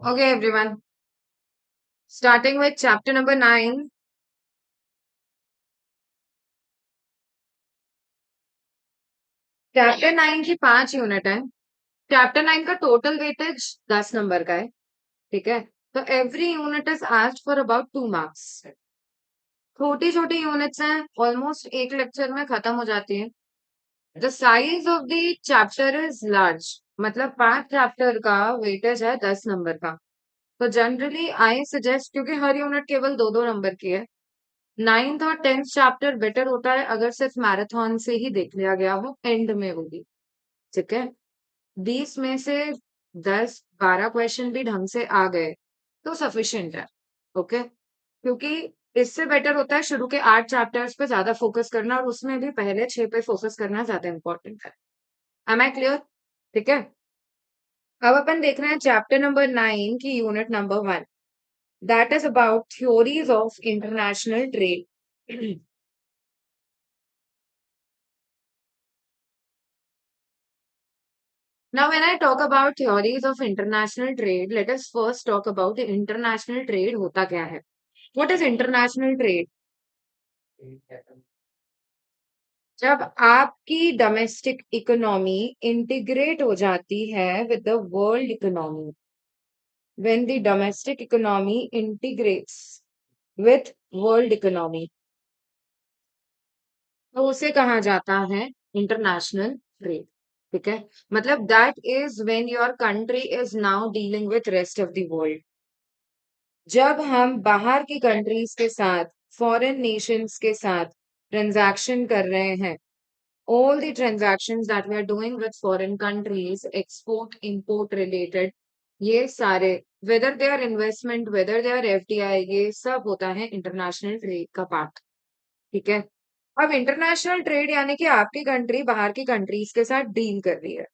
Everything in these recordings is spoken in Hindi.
Okay, everyone. Starting with chapter number 9. Chapter 9 की 5 यूनिट है. चैप्टर 9 का टोटल वेटेज 10 नंबर का है. ठीक है. तो every unit is asked for about 2 marks. छोटी छोटी यूनिट्स हैं, ऑलमोस्ट एक लेक्चर में खत्म हो जाती है. The size of the chapter is large. मतलब 5 चैप्टर का वेटेज है 10 नंबर का. तो जनरली आई सजेस्ट, क्योंकि हर यूनिट केवल 2-2 नंबर की है, 9th और 10th चैप्टर बेटर होता है अगर सिर्फ मैराथन से ही देख लिया गया हो, एंड में होगी. ठीक है. 20 में से 10-12 क्वेश्चन भी ढंग से आ गए तो सफिशिएंट है. ओके. क्योंकि इससे बेटर होता है शुरू के 8 चैप्टर्स पे ज्यादा फोकस करना, और उसमें भी पहले 6 पे फोकस करना ज्यादा इंपॉर्टेंट है. Am I clear? ठीक है. अब अपन देख रहे हैं चैप्टर नंबर 9 की unit number 1. That is about theories of international trade. Now, when I talk about theories of international trade, let us first talk about the international trade होता क्या है. What is international trade? जब आपकी डोमेस्टिक इकोनॉमी इंटीग्रेट हो जाती है with the world economy. When the domestic economy integrates with world economy, तो उसे कहा जाता है इंटरनेशनल ट्रेड. ठीक है. मतलब that is when your country is now dealing with rest of the world. जब हम बाहर की कंट्रीज के साथ, फॉरेन नेशंस के साथ ट्रांजैक्शन कर रहे हैं, all the transactions that we are doing with foreign countries, export, import related, ये सारे, whether they are investment, whether they are FDI, ये सब होता है इंटरनेशनल ट्रेड का पार्ट. ठीक है. अब इंटरनेशनल ट्रेड यानी कि आपकी कंट्री बाहर की कंट्रीज के साथ डील कर रही है.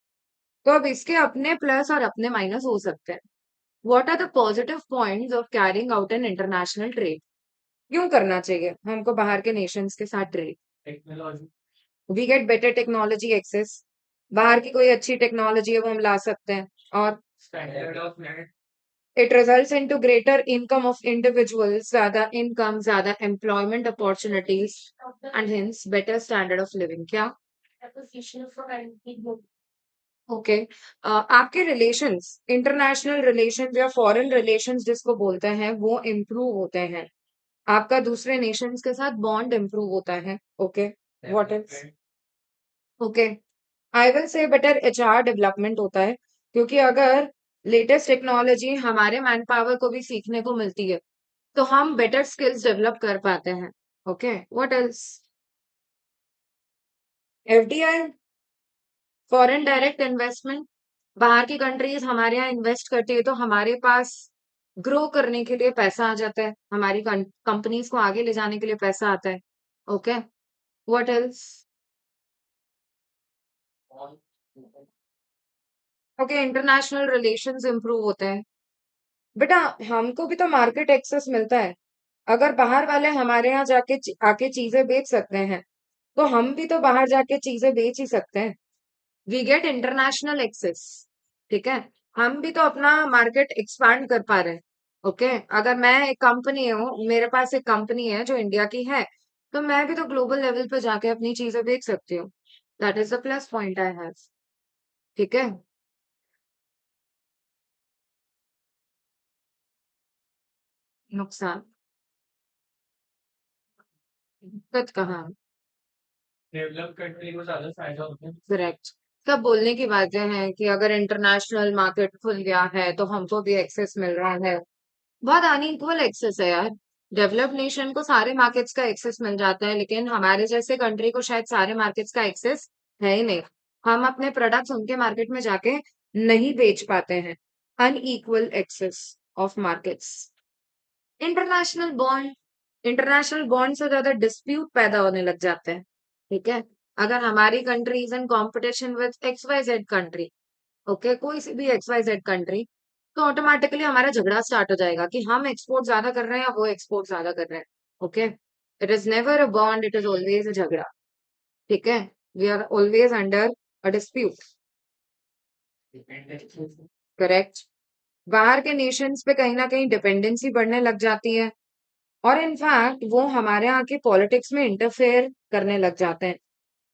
तो अब इसके अपने प्लस और अपने माइनस हो सकते हैं. What are the positive points of carrying out an international trade? क्यों करना चाहिए हमको बाहर के नेशंस के साथ trade? Technology. We get better technology access. बाहर की कोई अच्छी टेक्नोलॉजी है वो हम ला सकते हैं. और standard of living. It results into greater income of individuals, ज्यादा इनकम, ज्यादा employment opportunities, and hence better standard of living. क्या? ओके. आपके रिलेशंस, इंटरनेशनल रिलेशंस या फॉरेन रिलेशंस जिसको बोलते हैं, वो इम्प्रूव होते हैं. आपका दूसरे नेशंस के साथ बॉन्ड इम्प्रूव होता है. Okay. What else? Okay. I will say better HR development होता है, क्योंकि अगर लेटेस्ट टेक्नोलॉजी हमारे मैन पावर को भी सीखने को मिलती है तो हम बेटर स्किल्स डेवलप कर पाते हैं. Okay. What else? FDI, foreign direct investment. बाहर की कंट्रीज हमारे यहाँ इन्वेस्ट करती है तो हमारे पास ग्रो करने के लिए पैसा आ जाता है, हमारी कंपनीज को आगे ले जाने के लिए पैसा आता है. Okay. What else? Okay. International relations improve होते हैं. बेटा, हमको भी तो मार्केट एक्सेस मिलता है. अगर बाहर वाले हमारे यहाँ जाके आके चीजें बेच सकते हैं तो हम भी तो बाहर जाके चीजें बेच ही सकते हैं. We get international access. ठीक है. हम भी तो अपना मार्केट एक्सपांड कर पा रहे हैं. ओके. अगर मैं एक कंपनी हूँ, मेरे पास एक कंपनी है जो इंडिया की है, तो मैं भी तो ग्लोबल लेवल पे जाके अपनी चीजें बेच सकती हूँ. That is the plus point I have. ठीक है. नुकसान, दिक्कत कहाँ? डेवलप कंट्री को ज्यादा फायदा होता है. करेक्ट. सब बोलने की बातें हैं कि अगर इंटरनेशनल मार्केट खुल गया है तो हमको भी एक्सेस मिल रहा है. बहुत अनइक्वल एक्सेस है यार. डेवलप्ड नेशन को सारे मार्केट्स का एक्सेस मिल जाता है, लेकिन हमारे जैसे कंट्री को शायद सारे मार्केट्स का एक्सेस है ही नहीं. हम अपने प्रोडक्ट्स उनके मार्केट में जाके नहीं बेच पाते हैं. Unequal access of markets. International bond, international bond से ज्यादा डिस्प्यूट पैदा होने लग जाते हैं. ठीक है. अगर हमारी country is in competition with x y z country, okay, कोई सी भी एक्स वाई जेड कंट्री, तो ऑटोमेटिकली हमारा झगड़ा स्टार्ट हो जाएगा कि हम एक्सपोर्ट ज्यादा कर रहे हैं या वो एक्सपोर्ट ज्यादा कर रहे हैं. Okay. It is never a bond, it is always a झगड़ा. ठीक है. We are always under a dispute. Correct. बाहर के नेशंस पे कहीं ना कहीं डिपेंडेंसी बढ़ने लग जाती है, और इनफैक्ट वो हमारे यहाँ की पॉलिटिक्स में इंटरफेयर करने लग जाते हैं।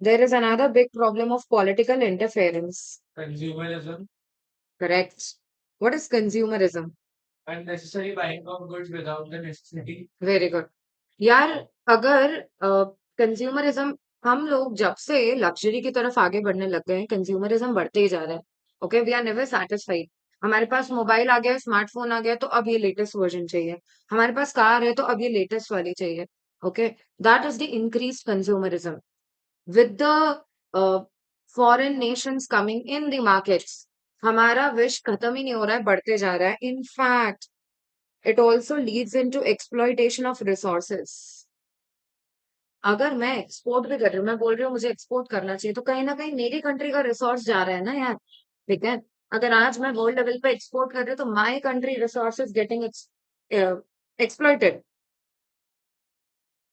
There is another big problem of political interference. Consumerism. Correct. What is consumerism? Unnecessary buying of goods without the necessity. Very good. यार, अगर कंज्यूमरिज्म, हम लोग जब से लग्जरी की तरफ आगे बढ़ने लग गए हैं, कंज्यूमरिज्म बढ़ते ही जा रहा है। Okay, we are never satisfied. हमारे पास मोबाइल आ गया, स्मार्टफोन आ गया, तो अब ये लेटेस्ट वर्जन चाहिए। हमारे पास कार है तो अब ये लेटेस्ट वाली चाहिए। Okay, that is the increase consumerism with the foreign nations coming in the markets। हमारा विश खत्म ही नहीं हो रहा है, बढ़ते जा रहा है। In fact it also leads in to exploitation of resources. अगर मैं एक्सपोर्ट भी कर रही हूँ, मैं बोल रही हूँ मुझे एक्सपोर्ट करना चाहिए, तो कहीं ना कहीं मेरी कंट्री का रिसोर्स जा रहा है ना यार। ठीक है, अगर आज मैं वर्ल्ड लेवल पे एक्सपोर्ट कर रही हूँ तो my country resources getting exploited.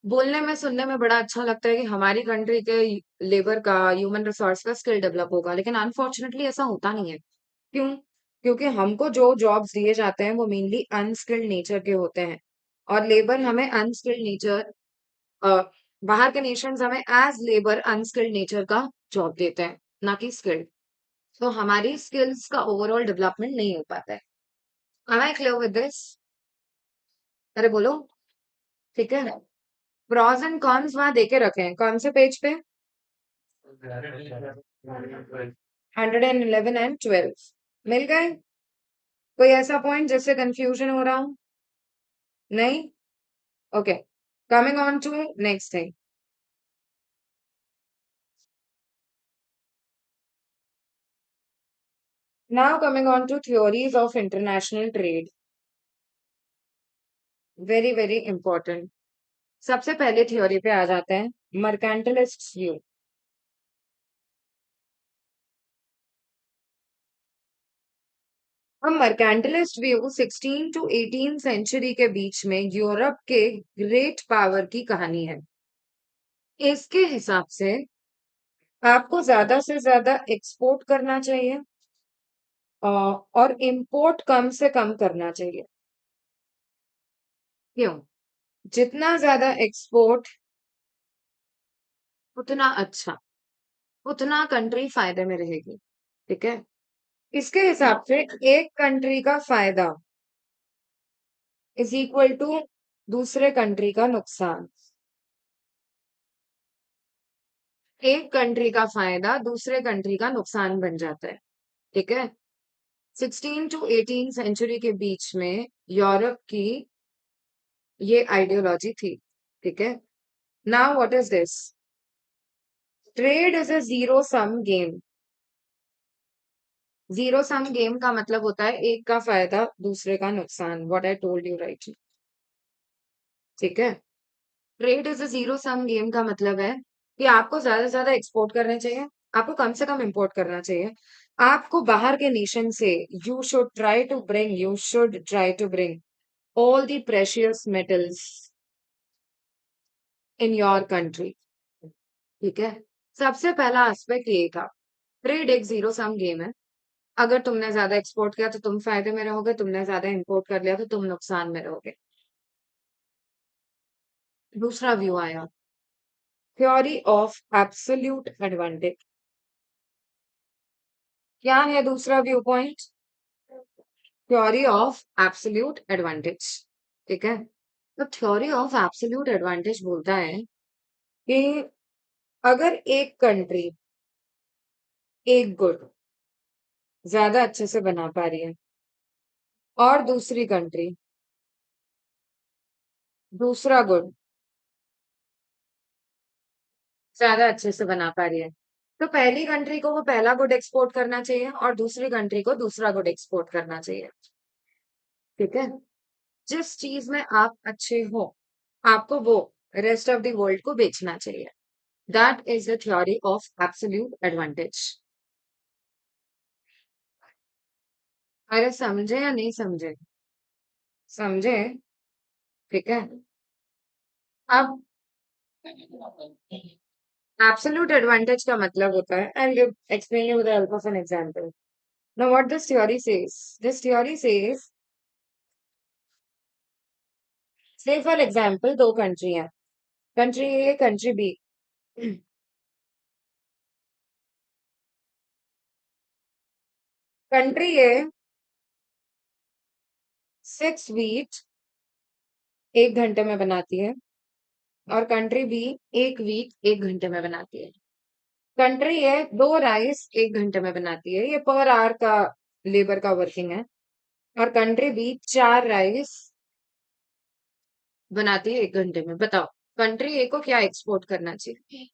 बोलने में सुनने में बड़ा अच्छा लगता है कि हमारी कंट्री के लेबर का, ह्यूमन रिसोर्स का स्किल डेवलप होगा, लेकिन अनफॉर्चुनेटली ऐसा होता नहीं है। क्यों? क्योंकि हमको जो जॉब्स दिए जाते हैं वो मेनली अनस्किल्ड नेचर के होते हैं, और लेबर हमें अनस्किल्ड नेचर, बाहर के नेशंस हमें एज लेबर अनस्किल्ड नेचर का जॉब देते हैं, ना कि स्किल्ड। तो हमारी स्किल्स का ओवरऑल डेवलपमेंट नहीं हो पाता है। Am I clear with this? अरे बोलो। ठीक है, प्रॉस एंड कॉन्स वहां देके रखे हैं, कौन से पेज पे? 111 एंड 12 मिल गए? कोई ऐसा पॉइंट जिससे कंफ्यूजन हो रहा हो? नहीं? Okay, coming on to next thing. Now coming on to theories of international trade. Very very important. सबसे पहले थ्योरी पे आ जाते हैं, मर्केंटलिस्ट व्यू। हम मर्केंटलिस्ट व्यू 16 टू 18 सेंचुरी के बीच में यूरोप के ग्रेट पावर की कहानी है। इसके हिसाब से आपको ज्यादा से ज्यादा एक्सपोर्ट करना चाहिए, और इंपोर्ट कम से कम करना चाहिए। क्यों? जितना ज्यादा एक्सपोर्ट उतना अच्छा, उतना कंट्री फायदे में रहेगी। ठीक है, इसके हिसाब से एक कंट्री का फायदा इज इक्वल टू दूसरे कंट्री का नुकसान। एक कंट्री का फायदा दूसरे कंट्री का नुकसान बन जाता है। ठीक है, 16 टू 18 सेंचुरी के बीच में यूरोप की ये आइडियोलॉजी थी। ठीक है, now what is this? Trade is a zero sum game. Zero sum game का मतलब होता है एक का फायदा दूसरे का नुकसान, what I told you right. ठीक है, trade is a zero sum game का मतलब है कि आपको ज्यादा से ज्यादा एक्सपोर्ट करने चाहिए, आपको कम से कम इंपोर्ट करना चाहिए। आपको बाहर के नेशन से you should try to bring all the precious metals in your country. ठीक है, सबसे पहला एस्पेक्ट ये था। ट्रेड एक जीरो सम गेम है। अगर तुमने ज्यादा एक्सपोर्ट किया तो तुम फायदे में रहोगे, तुमने ज्यादा इंपोर्ट कर लिया तो तुम नुकसान में रहोगे। दूसरा व्यू आया, थ्योरी ऑफ एब्सोल्यूट एडवांटेज। क्या है दूसरा view point? Theory of absolute advantage. ठीक है, तो थ्योरी ऑफ एब्सोल्यूट एडवांटेज बोलता है कि अगर एक कंट्री एक गुड ज्यादा अच्छे से बना पा रही है, और दूसरी कंट्री दूसरा गुड ज्यादा अच्छे से बना पा रही है, तो पहली कंट्री को वो पहला गुड एक्सपोर्ट करना चाहिए और दूसरी कंट्री को दूसरा गुड एक्सपोर्ट करना चाहिए। ठीक है, जिस चीज में आप अच्छे हो आपको वो रेस्ट ऑफ द वर्ल्ड को बेचना चाहिए। That is the theory of absolute advantage. अरे समझे या नहीं समझे? समझे? ठीक है, अब एब्सोल्यूट एडवांटेज का मतलब होता है, I will explain you with the help of an example. Now, what this theory says? This theory says, say for example, दो country हैं, country A, country B. country A 6 wheat 1 घंटे में बनाती है और कंट्री बी 1 वीट 1 घंटे में बनाती है। कंट्री ए 2 राइस 1 घंटे में बनाती है, ये पर आवर का लेबर का वर्किंग है। और कंट्री बी 4 राइस बनाती है 1 घंटे में। बताओ कंट्री ए को क्या एक्सपोर्ट करना चाहिए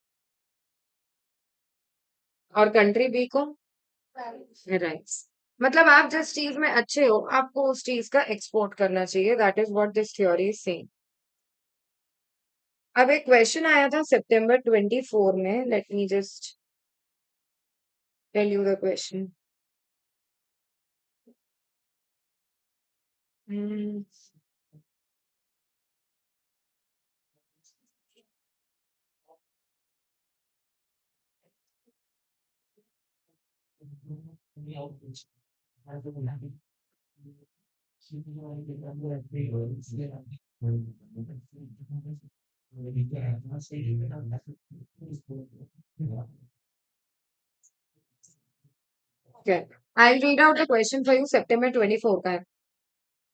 और कंट्री बी को राइस। मतलब आप जिस चीज में अच्छे हो आपको उस चीज का एक्सपोर्ट करना चाहिए। That is what this theory is saying. अब एक क्वेश्चन आया था सितंबर 24 में, let me just tell you the question. Okay, I'll read out the question for you. September 24 का है.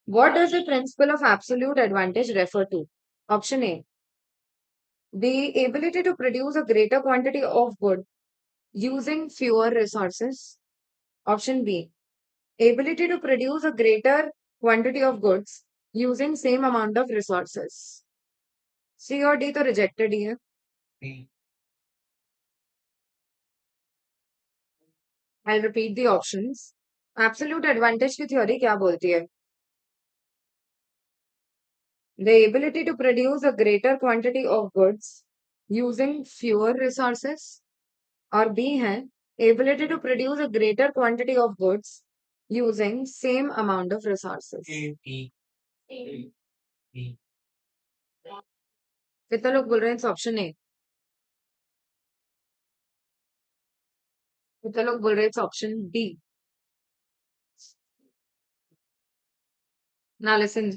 What does the principle of absolute advantage refer to? Option A, the ability to produce a greater quantity of good using fewer resources. Option B, ability to produce a greater quantity of goods using same amount of resources. C और D तो rejected ही है. I'll repeat the options. Absolute advantage की theory क्या बोलती है? The ability to produce a greater quantity of goods using fewer resources. और B है ability to produce a greater quantity of goods using same amount of resources. कितने लोग बोल रहे हैं ऑप्शन ए? कितने लोग बोल रहे हैं option D? Now listen,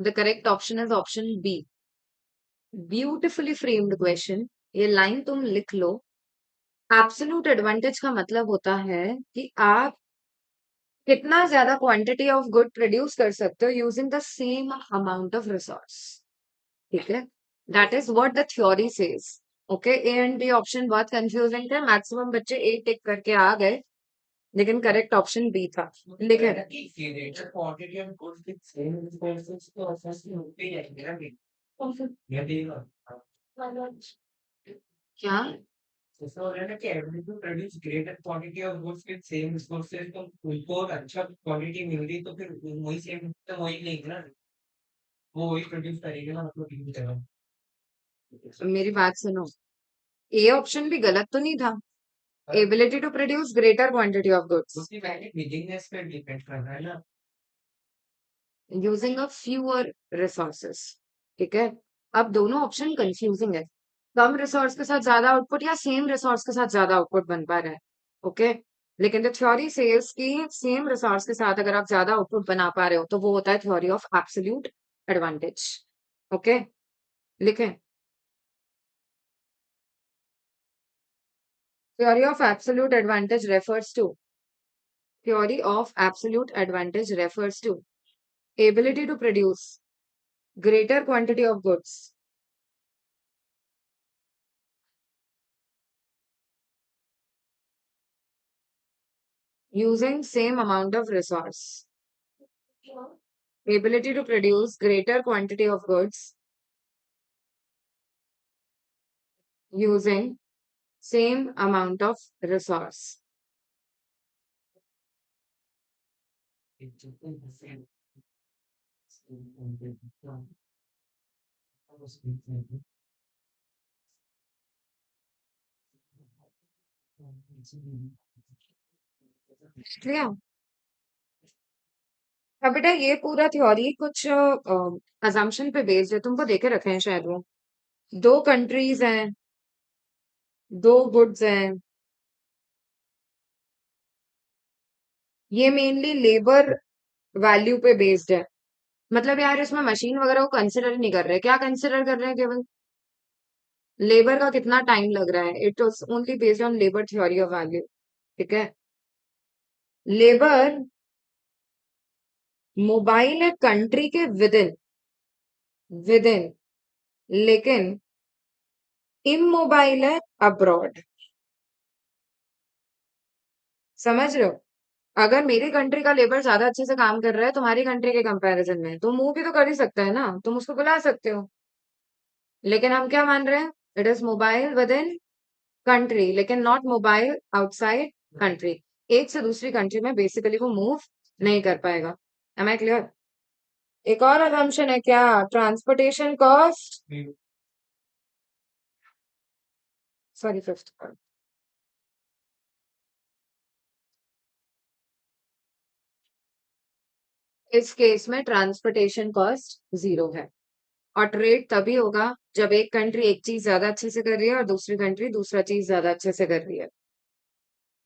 the correct option is option B. Beautifully framed question. ये लाइन तुम लिख लो. एब्सोल्यूट एडवांटेज का मतलब होता है कि आप कितना ज्यादा क्वांटिटी ऑफ गुड प्रोड्यूस कर सकते हो using the same amount of resource. ठीक है, that is what the theory says. Okay, a and b option बहुत कंफ्यूजिंग थे, मैक्सिमम बच्चे ए टिक करके आ गए, लेकिन करेक्ट ऑप्शन बी था. लिखे क्या? जैसा हो रहा है ना कि ability to produce greater quantity of goods with same resources, तो उनको और अच्छा क्वालिटी मिल रही तो फिर वही सेम तो वही लेंगे ना, वो वही प्रोड्यूस करेंगे ना, मतलब इनकी तरह। मेरी बात सुनो, ए ऑप्शन भी गलत तो नहीं था. Ability to produce greater quantity of goods उसकी वैल्यू बिलिंगनेस पे डिपेंड कर रहा है ना, यूजिंग अ फ्यूअर रिसोर्सेस. ठीक है, अब दोनों ऑप्शन कंफ्यूजिंग है. कम रिसोर्स के साथ ज्यादा आउटपुट या सेम रिसोर्स के साथ ज्यादा आउटपुट बन पा रहा है. ओके, लेकिन द थ्योरी सेज कि सेम रिसोर्स के साथ अगर आप ज्यादा आउटपुट बना पा रहे हो तो वो होता है theory of absolute advantage. Okay, लिखें. Theory of absolute advantage refers to theory of absolute advantage refers to ability to produce greater quantity of goods using same amount of resource. Ability to produce greater quantity of goods using same amount of resource. Clear? अब बेटा ये पूरा थ्योरी कुछ अजम्पशन पे बेस्ड है, तुमको देके रखे हैं शायद वो. दो कंट्रीज हैं, दो गुड्स हैं, ये मेनली लेबर वैल्यू पे बेस्ड है। मतलब यार इसमें मशीन वगैरह को कंसिडर नहीं कर रहे, क्या कंसिडर कर रहे हैं, केवल लेबर का कितना टाइम लग रहा है। It was only based on labour theory of value. ठीक है। लेबर मोबाइल है कंट्री के विदिन, विदिन, लेकिन इमोबाइल है अब्रॉड। समझ रहे हो? अगर मेरी कंट्री का लेबर ज्यादा अच्छे से काम कर रहा है तुम्हारी कंट्री के कंपैरिजन में, तो मूव भी तो कर ही सकता है ना, तुम उसको बुला सकते हो। लेकिन हम क्या मान रहे हैं, it is mobile with in country लेकिन नॉट मोबाइल आउटसाइड कंट्री। एक से दूसरी कंट्री में बेसिकली वो मूव नहीं कर पाएगा। Am I clear? एक और असम्पशन है क्या, ट्रांसपोर्टेशन कॉस्ट, सॉरी फिफ्थ। इस केस में ट्रांसपोर्टेशन कॉस्ट जीरो है। और ट्रेड तभी होगा जब एक कंट्री एक चीज ज्यादा अच्छे से कर रही है और दूसरी कंट्री दूसरा चीज ज्यादा अच्छे से कर रही है।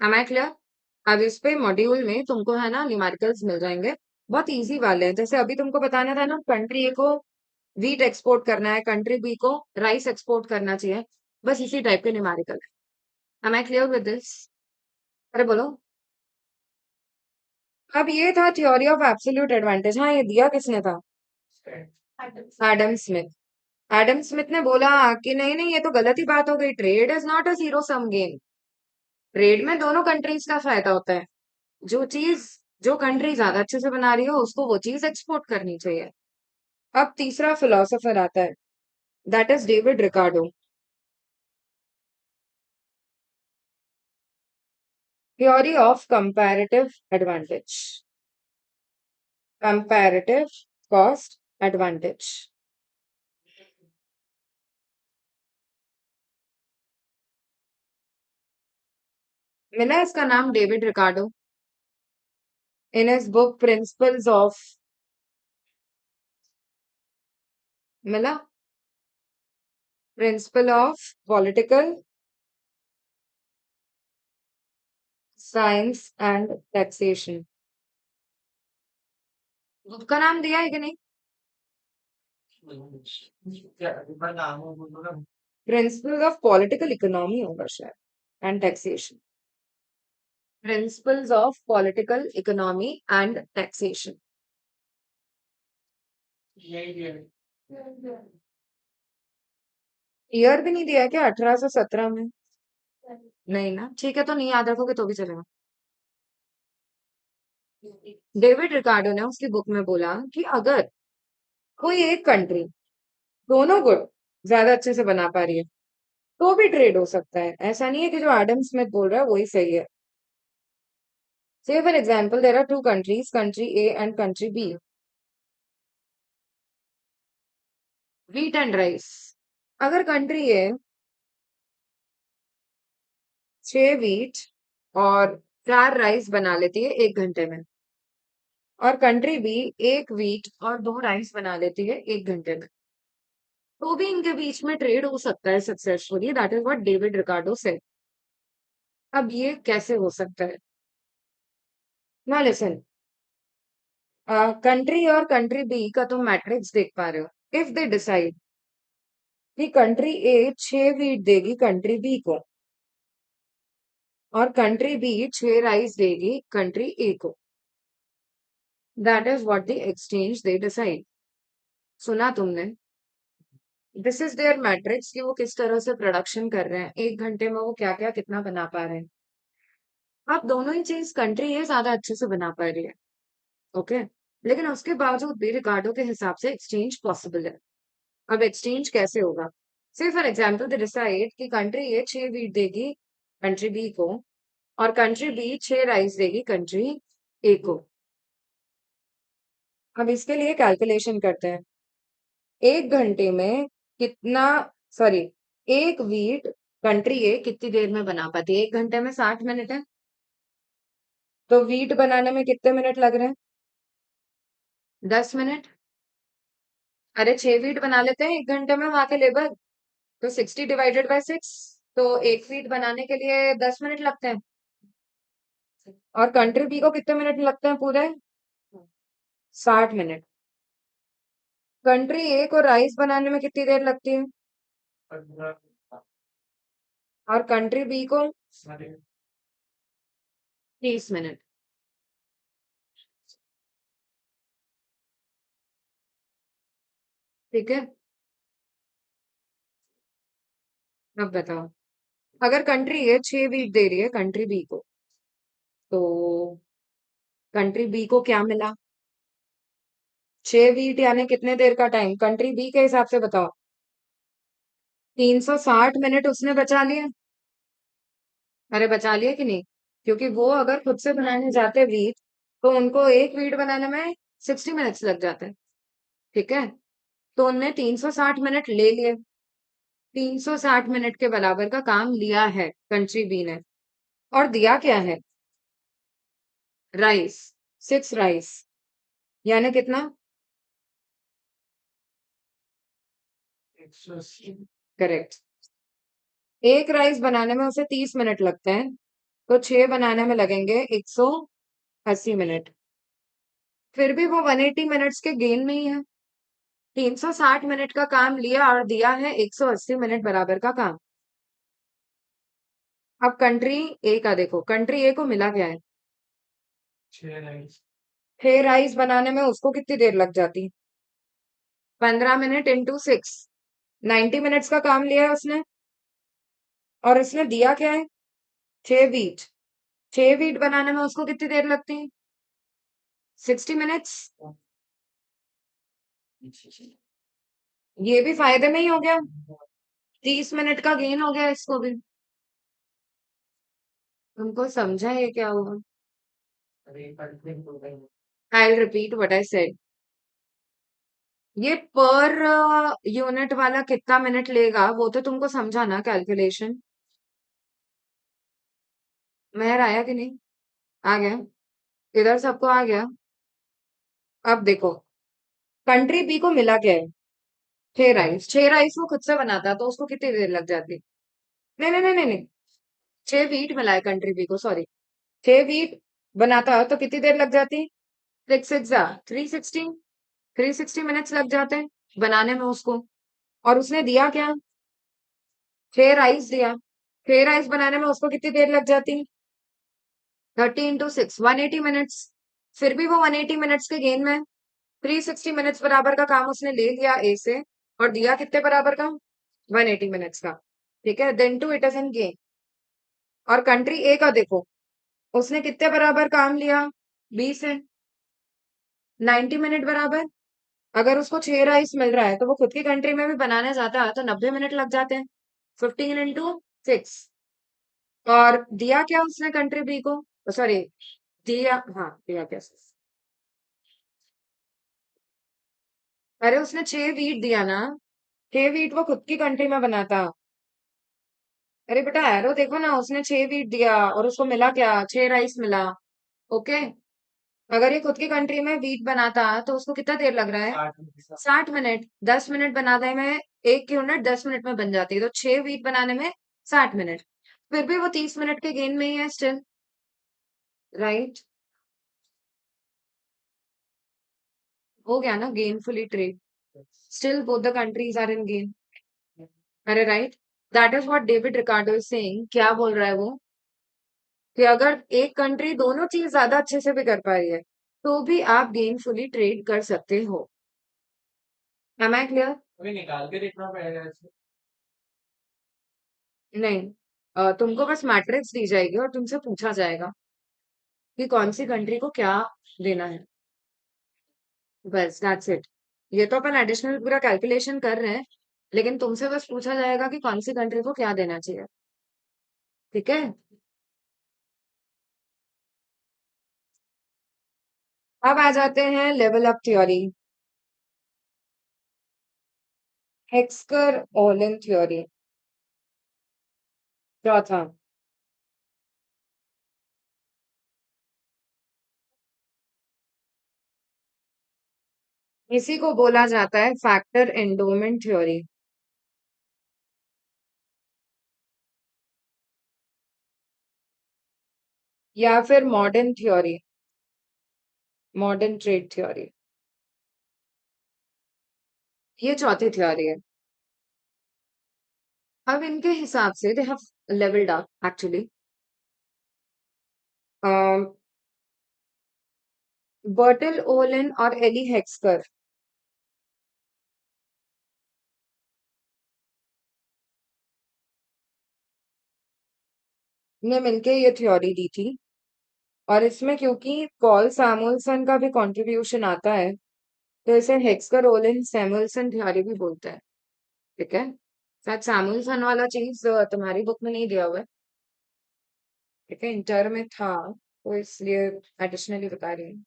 Am I clear? अब इस पे मॉड्यूल में तुमको है ना न्यूमेरिकल्स मिल जाएंगे, बहुत इजी वाले हैं। जैसे अभी तुमको बताना था ना, कंट्री ए को व्हीट एक्सपोर्ट करना है, कंट्री बी को राइस एक्सपोर्ट करना चाहिए, बस इसी टाइप के न्यूमेरिकल है। Am I clear with this? अरे बोलो। अब ये था थ्योरी ऑफ एब्सोल्यूट एडवांटेज। हाँ, ये दिया किसने था? Adam Smith. एडम स्मिथ ने बोला कि नहीं नहीं, ये तो गलत ही बात हो गई, trade is not a zero sum game. Trade में दोनों कंट्रीज का फायदा होता है। जो चीज, जो कंट्री ज्यादा अच्छे से बना रही हो उसको वो चीज एक्सपोर्ट करनी चाहिए। अब तीसरा फिलोसोफर आता है, that is David Ricardo. Theory of comparative advantage, comparative cost advantage. मिला इसका नाम David Ricardo, in his book principles of, मिला, principle of political science and taxation. Book का नाम दिया है कि नहीं? प्रिंसिपल्स ऑफ पॉलिटिकल इकोनॉमी होगा शायद, and taxation. Principles of political economy and taxation. Year भी नहीं दिया है क्या, 1817 में? नहीं ना, ठीक है, तो नहीं याद रखोगे तो भी चलेगा। डेविड रिकार्डो ने उसकी बुक में बोला कि अगर कोई एक कंट्री दोनों गुड ज्यादा अच्छे से बना पा रही है तो भी ट्रेड हो सकता है। ऐसा नहीं है कि जो एडम स्मिथ बोल रहा है वही सही है। Say for example there are two countries, country A and country B, wheat and rice. अगर कंट्री ए 6 व्हीट और 4 राइस बना लेती है 1 घंटे में, और कंट्री बी 1 व्हीट और 2 राइस बना लेती है 1 घंटे में, तो भी इनके बीच में ट्रेड हो सकता है successfully. That is what David Ricardo said. अब ये कैसे हो सकता है? ना लिसन, कंट्री और कंट्री बी का तुम मैट्रिक्स देख पा रहे हो। इफ दे डिसाइड कि कंट्री ए 6 व्हीट देगी कंट्री बी को और कंट्री बी 6 राइस देगी कंट्री ए को, that is what the exchange they decide. सुना तुमने? दिस इज देयर मैट्रिक्स कि वो किस तरह से प्रोडक्शन कर रहे हैं, 1 घंटे में वो क्या क्या कितना बना पा रहे हैं। अब दोनों ही चीज कंट्री ये ज्यादा अच्छे से बना पा रही है, ओके, लेकिन उसके बावजूद भी रिकार्डो के हिसाब से एक्सचेंज पॉसिबल है। अब एक्सचेंज कैसे होगा? से फॉर एग्जाम्पल दे डिसाइड कि कंट्री ए 6 वीट देगी कंट्री बी को और कंट्री बी 6 राइस देगी कंट्री ए को। अब इसके लिए कैलकुलेशन करते हैं, 1 घंटे में कितना, सॉरी, 1 वीट कंट्री ए कितनी देर में बना पाती है? 1 घंटे में 60 मिनट है, तो वीट बनाने में कितने मिनट लग रहे हैं? 10 मिनट। अरे 6 वीट बना लेते हैं 1 घंटे में वहां के लेबर, तो 60 डिवाइडेड बाय 6, तो 1 वीट बनाने के लिए 10 मिनट लगते हैं। और कंट्री बी को कितने मिनट लगते हैं पूरे? 60 मिनट। कंट्री ए को राइस बनाने में कितनी देर लगती है? 15 और कंट्री बी को? साढ़े 30 मिनट। ठीक है, अब बताओ, अगर कंट्री ए 6 वीट दे रही है कंट्री बी को, तो कंट्री बी को क्या मिला? 6 वीट यानी कितने देर का टाइम कंट्री बी के हिसाब से बताओ? 360 मिनट उसने बचा लिए। अरे बचा लिए कि नहीं? क्योंकि वो अगर खुद से बनाने जाते वीट, तो उनको एक वीट बनाने में 60 मिनट्स लग जाते हैं। ठीक है, तो उनने 360 मिनट ले लिए। 360 मिनट के बराबर का काम लिया है कंट्री बी ने, और दिया क्या है? राइस, 6 राइस, यानी कितना? 180 करेक्ट। एक राइस बनाने में उसे 30 मिनट लगते हैं, तो 6 बनाने में लगेंगे 180 मिनट। फिर भी वो 180 मिनट्स के गेन में ही है। 360 मिनट का काम लिया और दिया है 180 मिनट बराबर का काम। अब कंट्री ए का देखो, कंट्री ए को मिला क्या है? 6 राइस 6 राइस बनाने में उसको कितनी देर लग जाती? 15 मिनट इंटू 6, 90 मिनट्स का काम लिया है उसने। और उसने दिया क्या है? 6 वीट। 6 वीट बनाने में उसको कितनी देर लगती? 60 मिनट्स। ये भी फायदे में ही हो गया, 30 मिनट का गेन हो गया इसको भी। तुमको समझा ये क्या हुआ? अरे कंफ्लिक्ट हो गई I repeat what I said. ये पर यूनिट वाला कितना मिनट लेगा वो तो तुमको समझा ना कैलकुलेशन? मेहर आया कि नहीं? आ गया? इधर सबको आ गया? अब देखो, कंट्री बी को मिला क्या है? 6 राइस। 6 राइस वो खुद से बनाता तो उसको कितनी देर लग जाती? नहीं नहीं नहीं नहीं नहीं, 6 वीट मिला है कंट्री बी को, सॉरी। 6 वीट बनाता तो कितनी देर लग जाती? 6 6 360, 360 मिनट्स लग जाते हैं बनाने में उसको। और उसने दिया क्या? 6 राइस दिया। 6 राइस बनाने में उसको कितनी देर लग जाती? 30 इंटू 6, 180 मिनट्स। फिर भी वो 180 मिनट्स के गेन में, 360 मिनट्स बराबर का काम उसने ले लिया ए से, और दिया कितने बराबर का? 180 मिनट्स का। ठीक है, then too it is in gain. और कंट्री ए का देखो, उसने कितने बराबर काम लिया बी से? 90 मिनट बराबर। अगर उसको 6 राइस मिल रहा है तो वो खुद की कंट्री में भी बनाने जाता है तो 90 मिनट लग जाते हैं। 15 इंटू 6। और दिया क्या उसने कंट्री बी को? सॉरी, दिया, हाँ दिया क्या? अरे उसने 6 वीट दिया ना, 6 वीट वो खुद की कंट्री में बनाता। अरे बेटा एरो देखो ना, उसने 6 वीट दिया और उसको मिला क्या? 6 राइस मिला। ओके, अगर ये खुद की कंट्री में वीट बनाता तो उसको कितना देर लग रहा है? 60 60 मिनट। 10 मिनट बनाने में, एक यूनिट 10 मिनट में बन जाती है, तो 6 वीट बनाने में 60 मिनट। फिर भी वो 30 मिनट के गेन में ही है स्टिल। राइट, हो गया ना gainfully trade. Still both the countries are in gain. अरे right, that is what David Ricardo is saying. क्या बोल रहा है वो? कि अगर एक कंट्री दोनों चीज ज्यादा अच्छे से भी कर पा रही है, तो भी आप गेनफुली ट्रेड कर सकते हो। Am I clear? अभी निकाल के देखना पड़ेगा ऐसे नहीं, तुमको बस मैट्रिक्स दी जाएगी और तुमसे पूछा जाएगा कि कौन सी कंट्री को क्या देना है। बस दैट्स इट। ये तो अपन एडिशनल पूरा कैलकुलेशन कर रहे हैं, लेकिन तुमसे बस पूछा जाएगा कि कौन सी कंट्री को क्या देना चाहिए। ठीक है, अब आ जाते हैं लेवल अप थ्योरी, हेक्सकर ओलन थ्योरी, चौथा। इसी को बोला जाता है फैक्टर एंडोमेंट थ्योरी। या फिर modern theory, modern trade theory, ये चौथी थ्योरी है। अब इनके हिसाब से they have levelled up actually. Bertil Ohlin और एली हेक्सकर ने मिलके ये थ्योरी दी थी। और इसमें क्योंकि पॉल सैमुअलसन का भी कंट्रीब्यूशन आता है, तो इसे हेक्सकर ओलन सैमुअलसन थ्योरी भी बोलते हैं। ठीक है, शायद सैमुअलसन वाला चीज तुम्हारी बुक में नहीं दिया हुआ है। ठीक है, इंटर में था तो इसलिए एडिशनली बता रही हूँ।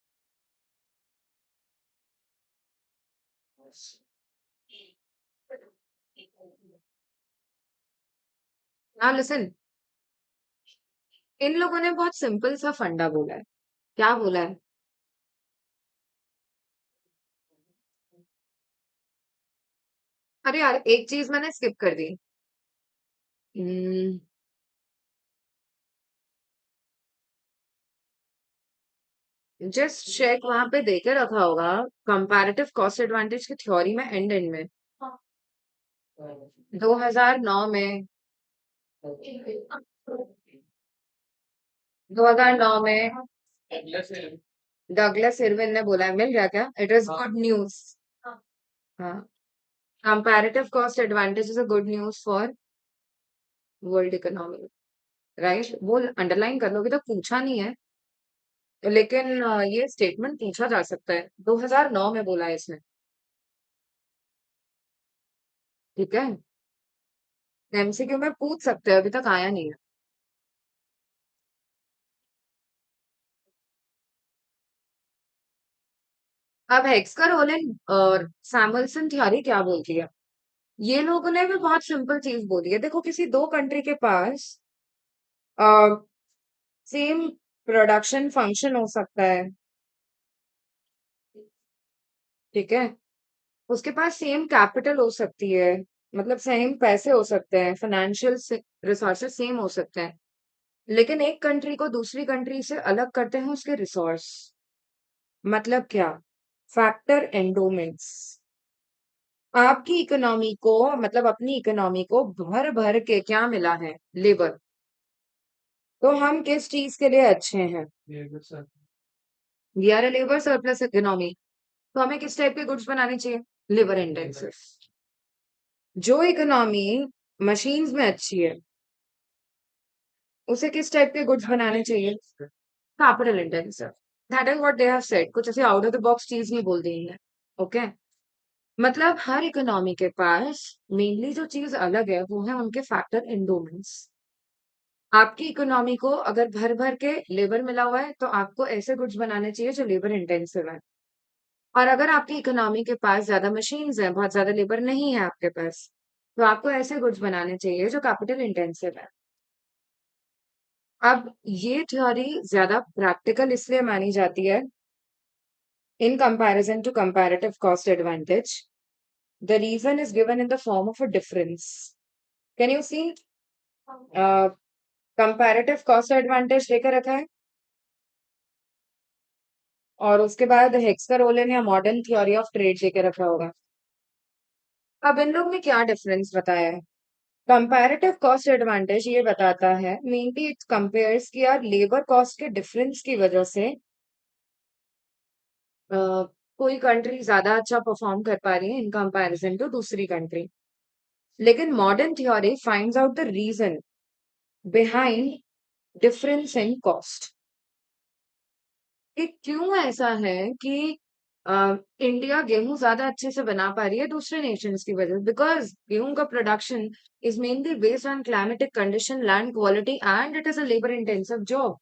ना लिसन, इन लोगों ने बहुत सिंपल सा फंडा बोला है। क्या बोला है? अरे यार, एक चीज मैंने स्किप कर दी। जस्ट चेक, वहां पे देके रखा होगा कंपैरेटिव कॉस्ट एडवांटेज की थ्योरी में, एंड एंड में 2009 में, 2009 में डगलस इरविन ने बोला है। मिल गया क्या? It is good news. हाँ, comparative cost advantage is a good news for world economy. Right, वो अंडरलाइन कर लोगे तो पूछा नहीं है, लेकिन ये स्टेटमेंट पूछा जा सकता है। 2009 में बोला है इसने। ठीक है, एमसीक्यू में पूछ सकते हैं, अभी तक आया नहीं है। अब हेक्सकर ओलन और सैमुअलसन थ्योरी क्या बोलती है? ये लोगों ने भी बहुत सिंपल चीज बोली है। देखो, किसी दो कंट्री के पास सेम प्रोडक्शन फंक्शन हो सकता है। ठीक है, उसके पास सेम कैपिटल हो सकती है, मतलब सेम पैसे हो सकते हैं, फाइनेंशियल रिसोर्सेज सेम हो सकते हैं, लेकिन एक कंट्री को दूसरी कंट्री से अलग करते हैं उसके रिसोर्स। मतलब क्या? Factor endowments. आपकी इकोनॉमी को, मतलब अपनी इकोनॉमी को भर भर के क्या मिला है? लेबर। तो हम किस चीज के लिए अच्छे हैं? We are a labour surplus economy. तो हमें किस टाइप के गुड्स बनाने चाहिए? Labour intensive. जो इकोनॉमी मशीन्स में अच्छी है, उसे किस टाइप के गुड्स बनाने चाहिए? Capital intensive. That is what they have said. कुछ ऐसे आउट ऑफ द बॉक्स चीज नहीं बोल दी है। ओके, मतलब हर इकोनॉमी के पास मेनली जो चीज अलग है वो है उनके फैक्टर एंडोमेंट्स। आपकी इकोनॉमी को अगर भर भर के लेबर मिला हुआ है, तो आपको ऐसे गुड्स बनाने चाहिए जो लेबर इंटेंसिव है। और अगर आपकी इकोनॉमी के पास ज्यादा मशीन्स हैं, बहुत ज्यादा लेबर नहीं है आपके पास, तो आपको ऐसे गुड्स बनाने चाहिए जो कैपिटल इंटेंसिव है। अब ये थ्योरी ज्यादा प्रैक्टिकल इसलिए मानी जाती है in comparison to comparative cost advantage. The reason is given in the form of a difference. Can you see? Comparative cost advantage लेकर रखा है, और उसके बाद हेक्सकर ओलन या मॉडर्न थ्योरी ऑफ ट्रेड लेकर रखा होगा। अब इन लोग ने क्या डिफरेंस बताया है? कंपैरेटिव कॉस्ट एडवांटेज ये बताता है, मेनली इट कंपेयर्स कि यार लेबर कॉस्ट के डिफरेंस की वजह से अ, कोई कंट्री ज्यादा अच्छा परफॉर्म कर पा रही है इन कंपैरिजन टू दूसरी कंट्री। लेकिन modern theory finds out the reason behind difference in cost, कि क्यों ऐसा है कि इंडिया गेहूं ज्यादा अच्छे से बना पा रही है दूसरे नेशंस की वजह, बिकॉज गेहूं का production is mainly based on climatic condition, land quality, and it is a labour intensive job.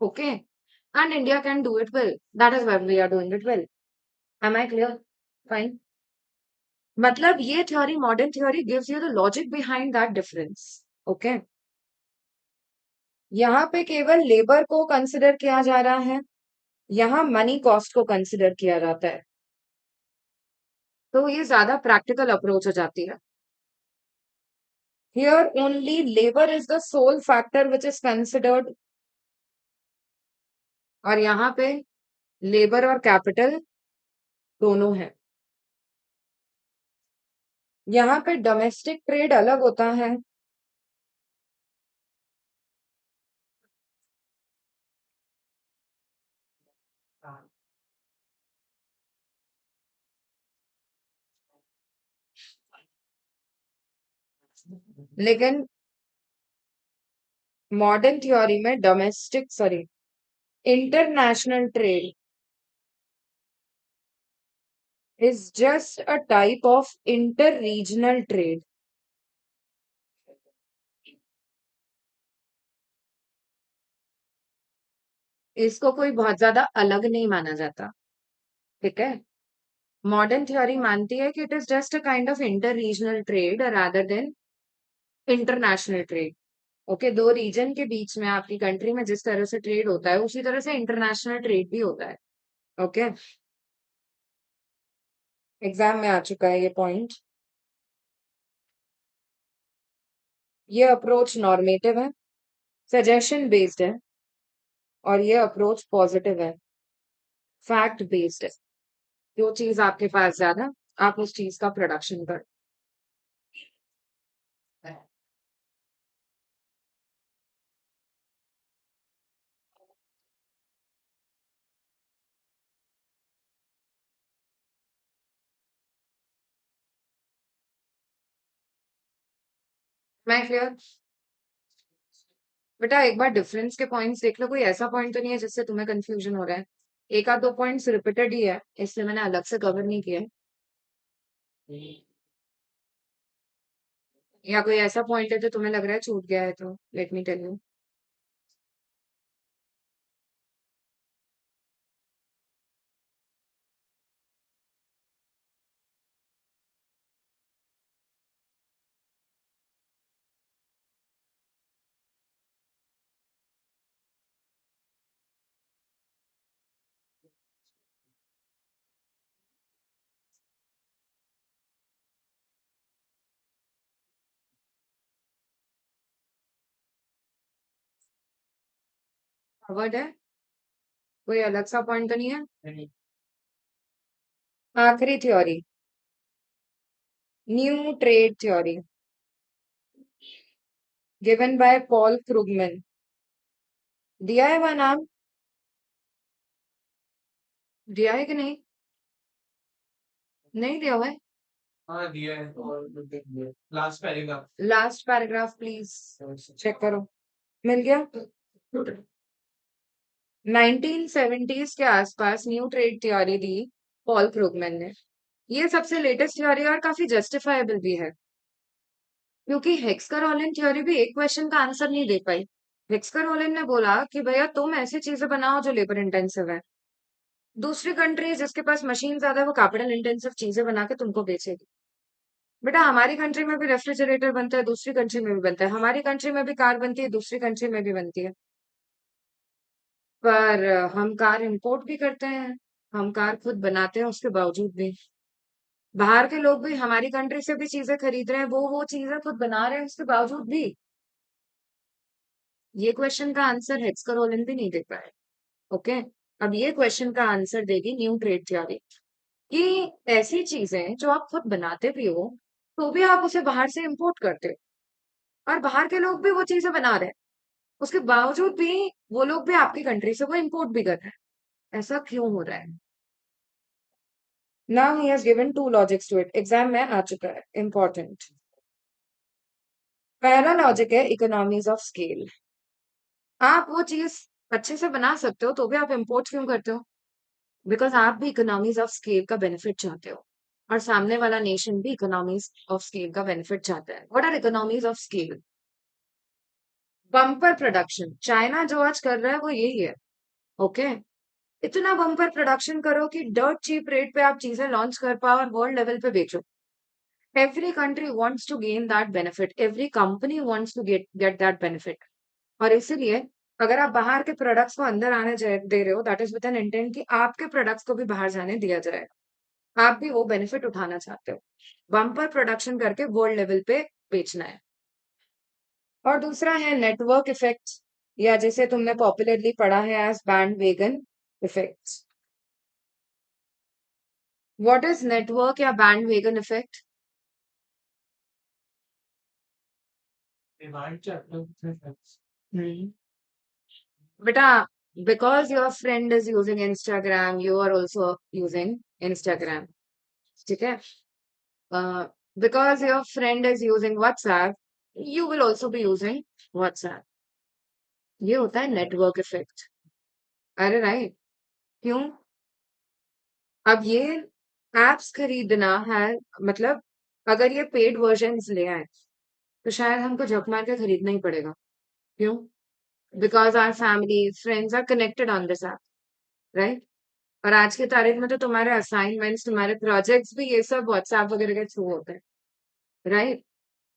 Okay, and India can do it well, that is why we are doing it well. Am I clear? Fine. मतलब ये theory, modern theory, gives you the logic behind that difference. Okay, यहाँ पे केवल लेबर को कंसिडर किया जा रहा है, यहाँ मनी कॉस्ट को कंसिडर किया जाता है। तो ये ज्यादा प्रैक्टिकल अप्रोच हो जाती है। Here only labor is the sole factor which is considered और यहाँ पे लेबर और कैपिटल दोनों है। यहाँ पे डोमेस्टिक ट्रेड अलग होता है, लेकिन मॉडर्न थ्योरी में domestic sorry international trade is just a type of inter-regional trade. इसको कोई बहुत ज्यादा अलग नहीं माना जाता, ठीक है। मॉडर्न थ्योरी मानती है कि it is just a kind of inter regional trade rather than international trade. Okay, दो रीजन के बीच में आपकी कंट्री में जिस तरह से ट्रेड होता है उसी तरह से इंटरनेशनल ट्रेड भी होता है। ओके, एग्जाम में आ चुका है ये पॉइंट। ये अप्रोच नॉर्मेटिव है, सजेशन बेस्ड है, और ये अप्रोच पॉजिटिव है, फैक्ट बेस्ड है। जो चीज आपके पास ज्यादा, आप उस चीज का प्रोडक्शन कर। मैं क्लियर? बेटा एक बार डिफरेंस के पॉइंट्स देख लो, कोई ऐसा पॉइंट तो नहीं है जिससे तुम्हें कंफ्यूजन हो रहा है। एक आध दो पॉइंट्स रिपीटेड ही है, इसलिए मैंने अलग से कवर नहीं किया है। या कोई ऐसा पॉइंट है जो तुम्हें लग रहा है छूट गया है, तो let me tell you. Covered है, कोई अलग सा पॉइंट तो नहीं है। आखिरी theory, new trade theory, given by Paul Krugman. दिया है वह नाम? दिया है कि नहीं? नहीं दिया हुआ है? हाँ दिया है, और last paragraph. Last paragraph please check करो। मिल गया? 1970s के आसपास न्यू ट्रेड थ्योरी दी पॉल क्रुगमैन ने। ये सबसे लेटेस्ट थ्योरी और काफी जस्टिफाइबल भी है, क्योंकि हेक्सकर ऑलन थ्योरी भी एक क्वेश्चन का आंसर नहीं दे पाई। हेक्सकर ऑलन ने बोला कि भैया तुम ऐसी चीजें बनाओ जो लेबर इंटेंसिव है। दूसरी कंट्री जिसके पास मशीन ज्यादा है वो कैपिटल इंटेंसिव चीजें बना के तुमको बेचेगी। बेटा हमारी कंट्री में भी रेफ्रिजरेटर बनता है, दूसरी कंट्री में भी बनता है। हमारी कंट्री में भी कार बनती है, दूसरी कंट्री में भी बनती है। पर हम कार इंपोर्ट भी करते हैं, हम कार खुद बनाते हैं उसके बावजूद भी। बाहर के लोग भी हमारी कंट्री से भी चीजें खरीद रहे हैं, वो चीजें खुद बना रहे हैं उसके बावजूद भी। ये क्वेश्चन का आंसर हेक्सकर ओलन भी नहीं दे पाए। ओके, अब ये क्वेश्चन का आंसर देगी न्यू ट्रेड थ्योरी, कि ऐसी चीजें जो आप खुद बनाते भी हो तो भी आप उसे बाहर से इंपोर्ट करते हो, और बाहर के लोग भी वो चीजें बना रहे हैं, उसके बावजूद भी वो लोग भी आपकी कंट्री से वो इंपोर्ट भी कर रहे हैं। ऐसा क्यों हो रहा है? Now he has given two logics to it, exam में आ चुका है, इंपॉर्टेंट। पहला लॉजिक है इकोनॉमीज ऑफ स्केल। आप वो चीज अच्छे से बना सकते हो तो भी आप इंपोर्ट क्यों करते हो? बिकॉज आप भी इकोनॉमीज ऑफ स्केल का बेनिफिट चाहते हो, और सामने वाला नेशन भी इकोनॉमीज ऑफ स्केल का बेनिफिट चाहता है। What are economies of scale? Bumper production. China जो आज कर रहा है वो यही है। ओके, इतना बम्पर प्रोडक्शन करो कि डर्ट चीप रेट पे आप चीजें लॉन्च कर पाओ और वर्ल्ड लेवल पे बेचो। Every country wants to gain that benefit, every company wants to get that benefit. और इसीलिए अगर आप बाहर के प्रोडक्ट्स को अंदर आने दे रहे हो, that is with an intent कि आपके प्रोडक्ट्स को भी बाहर जाने दिया जाए। आप भी वो बेनिफिट उठाना चाहते हो, बम्पर प्रोडक्शन करके वर्ल्ड लेवल पे बेचना है। और दूसरा है नेटवर्क इफेक्ट। या जिसे तुमने पॉपुलरली पढ़ा है as bandwagon effect. What is network या bandwagon effect? Divide chapter friends. बेटा, because your friend is using Instagram, you are also using Instagram. ठीक है? uh, because your friend is using WhatsApp, you will also be using WhatsApp. ये होता है नेटवर्क इफेक्ट। अरे राइट, क्यों? अब ये एप्स खरीदना है, मतलब अगर ये पेड वर्जन्स ले आए तो शायद हमको झक मार के खरीदना ही पड़ेगा। क्यों? Because our family friends are connected on this app, right? और आज की तारीख में तो तुम्हारे असाइनमेंट्स, तुम्हारे प्रोजेक्ट्स भी ये सब व्हाट्सएप वगैरह के थ्रू होते हैं, राइट?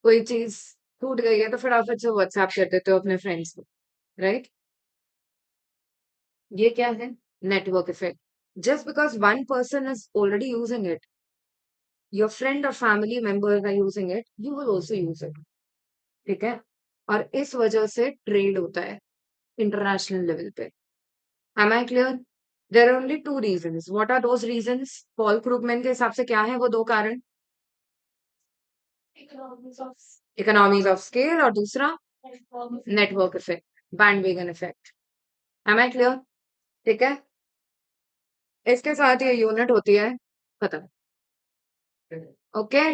कोई चीज टूट गई है तो फटाफट से व्हाट्सएप कर देते हो अपने फ्रेंड्स को, राइट? ये क्या है? Network effect. Just because one person is already using it, your friend और family members are using it, you will also use it. ठीक है? और इस वजह से ट्रेड होता है इंटरनेशनल लेवल पे। Am I clear? There are only two reasons. What are those reasons? Paul Krugman के हिसाब से क्या है वो दो कारण? इकोनॉमीज ऑफ स्केल और दूसरा network effect, bandwagon effect. Am I clear? ठीक है? इसके साथ ये यूनिट होती है खत्म। ओके।